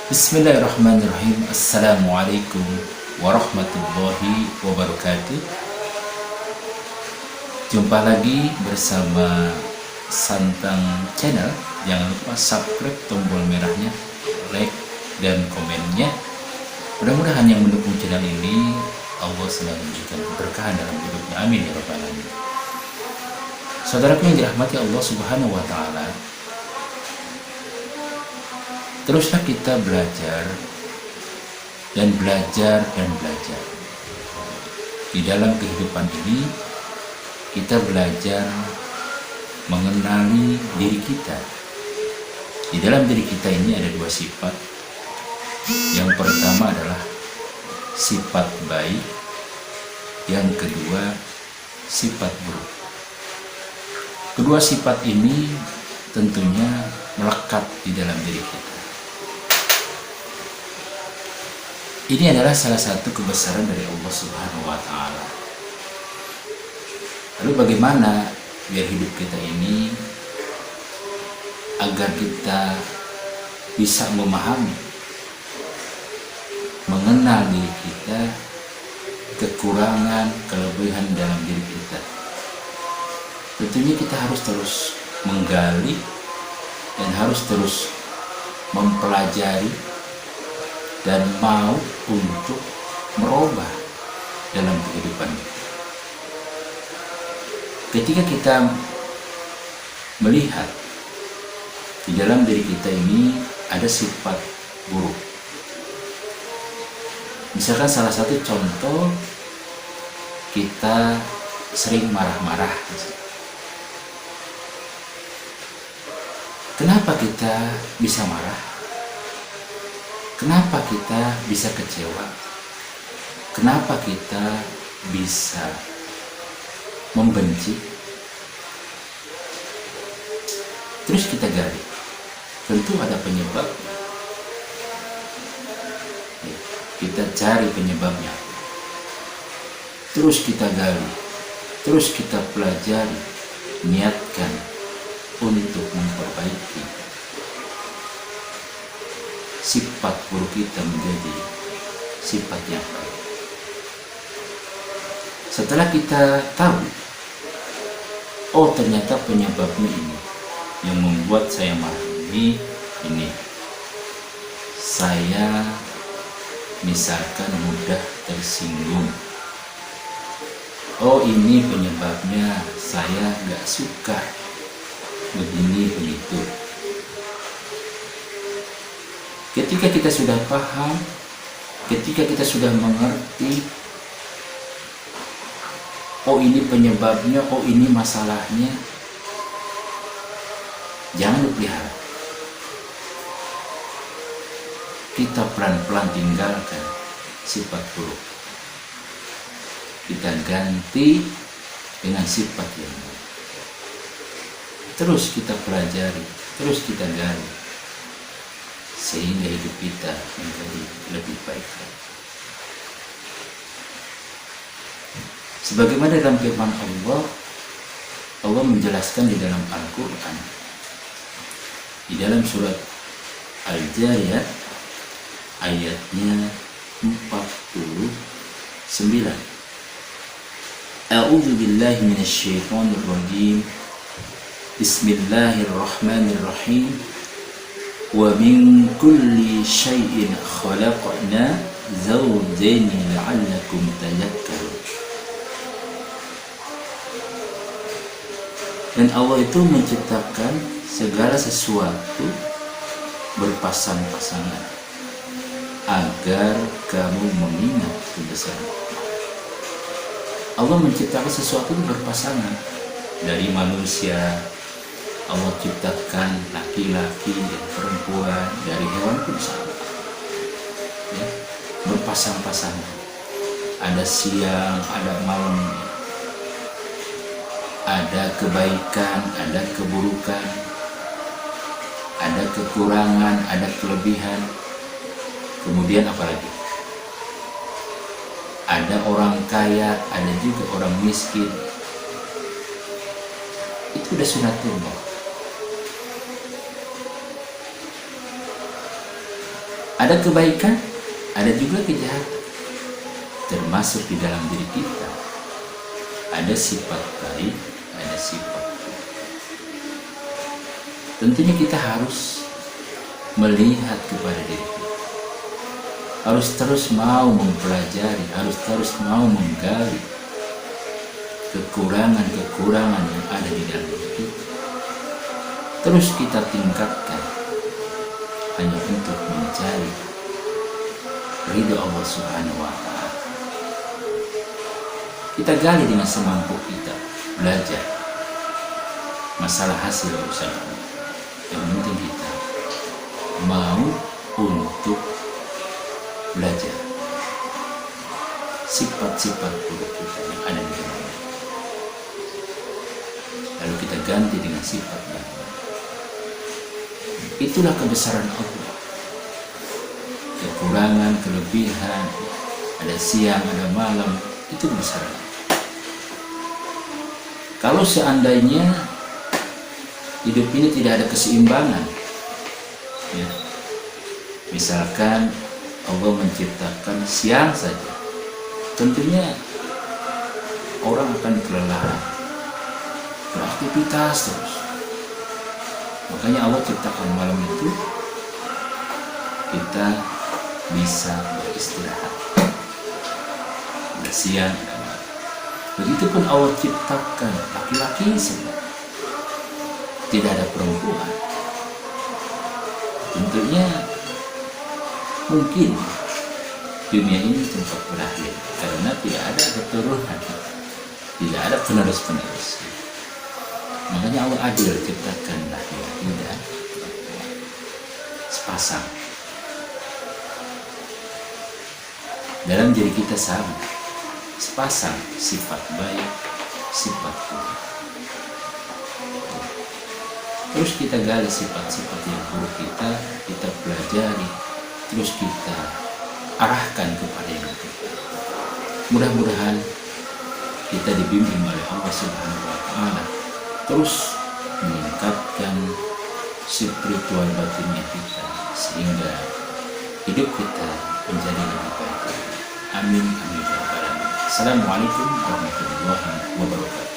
Bismillahirrahmanirrahim. Assalamualaikum warahmatullahi wabarakatuh. Jumpa lagi bersama Santang Channel. Jangan lupa subscribe, tombol merahnya, like dan komennya. Mudah-mudahan yang mendukung channel ini Allah selalu memberikan keberkahan dalam hidupnya. Amin ya rabbal alamin. Saudaraku yang dirahmati Allah Subhanahu wa taala, teruslah kita belajar dan belajar dan belajar. Di dalam kehidupan ini, kita belajar mengenali diri kita. Di dalam diri kita ini ada dua sifat. Yang pertama adalah sifat baik, yang kedua sifat buruk. Kedua sifat ini tentunya melekat di dalam diri kita. Ini adalah salah satu kebesaran dari Allah Subhanahu wa taala. Lalu bagaimana biar hidup kita ini agar kita bisa memahami, mengenal diri kita, kekurangan, kelebihan dalam diri kita. Tentunya kita harus terus menggali dan harus terus mempelajari dan mau untuk merubah dalam kehidupan kita. Ketika kita melihat di dalam diri kita ini ada sifat buruk, misalkan salah satu contoh, kita sering marah-marah. Kenapa kita bisa marah? Kenapa kita bisa kecewa? Kenapa kita bisa membenci? Terus kita gali. Tentu ada penyebab. Kita cari penyebabnya. Terus kita gali. Terus kita pelajari. Niatkan untuk memperbaiki sifat buruk kita menjadi sifat yang baik. Setelah kita tahu, oh ternyata penyebabnya ini, yang membuat saya marah ini, saya misalkan mudah tersinggung. Oh ini penyebabnya saya gak suka begini begitu. Ketika kita sudah paham, ketika kita sudah mengerti, oh ini penyebabnya, oh ini masalahnya, jangan dipelihara. Kita pelan-pelan tinggalkan sifat buruk. Kita ganti dengan sifat yang baik. Terus kita pelajari, terus kita gali, sehingga hidup kita menjadi lebih baik lagi. Sebagaimana dalam firman Allah, Allah menjelaskan di dalam Al-Quran, di dalam surat Al-Jariyat ayatnya 49. A'udzu billahi minasyaitonir rajim. Bismillahirrahmanirrahim. Wa min kulli syai'in khalaqna zawjaini la'allakum tadhakkarun. Dan Allah itu menciptakan segala sesuatu berpasang-pasangan agar kamu mengingat kebesaran. Allah menciptakan sesuatu berpasangan. Dari manusia Allah ciptakan laki-laki dan perempuan, dari hewan pun sama, ya, berpasang-pasangan. Ada siang, ada malam, ada kebaikan, ada keburukan, ada kekurangan, ada kelebihan. Kemudian apalagi? Ada orang kaya, ada juga orang miskin. Itu udah sunatullah. Ada kebaikan, ada juga kejahatan. Termasuk di dalam diri kita ada sifat baik, ada sifat buruk. Tentunya kita harus melihat kepada diri kita, harus terus mau mempelajari, harus terus mau menggali kekurangan-kekurangan yang ada di dalam diri kita. Terus kita tingkatkan hanya untuk mencari ridho Allah Subhanahu wa Ta'ala. Kita gali dengan semampu kita, belajar masalah hasil urusan Allah. Yang penting kita mau untuk belajar sifat-sifat buruk kita yang ada di dalam diri. Lalu kita ganti dengan sifat yang baik. Itulah kebesaran Allah. Kekurangan, kelebihan, ada siang, ada malam, itu kebesaran. Kalau seandainya hidup ini tidak ada keseimbangan, ya, misalkan Allah menciptakan siang saja, tentunya orang akan kelelahan, beraktivitas terus. Makanya Allah ciptakan malam itu kita bisa beristirahat. Ada siang, ada malam. Begitupun Allah ciptakan laki-laki saja, tidak ada perempuan. Tentunya mungkin dunia ini tempat berakhir karena tidak ada keturunan, tidak ada penerus-penerus. Makanya Allah adil ciptakan laki-laki dan perempuan sepasang. Dalam diri kita sama, sepasang sifat baik, sifat buruk. Terus kita gali sifat-sifat yang buruk kita pelajari, terus kita arahkan kepada yang baik. Mudah-mudahan kita dibimbing oleh Allah Subhanahu wa Ta'ala, terus meningkatkan spiritual batinnya kita sehingga hidup kita menjadi lebih baik. Amin amin ya rabbal alamin. Assalamualaikum warahmatullahi wabarakatuh.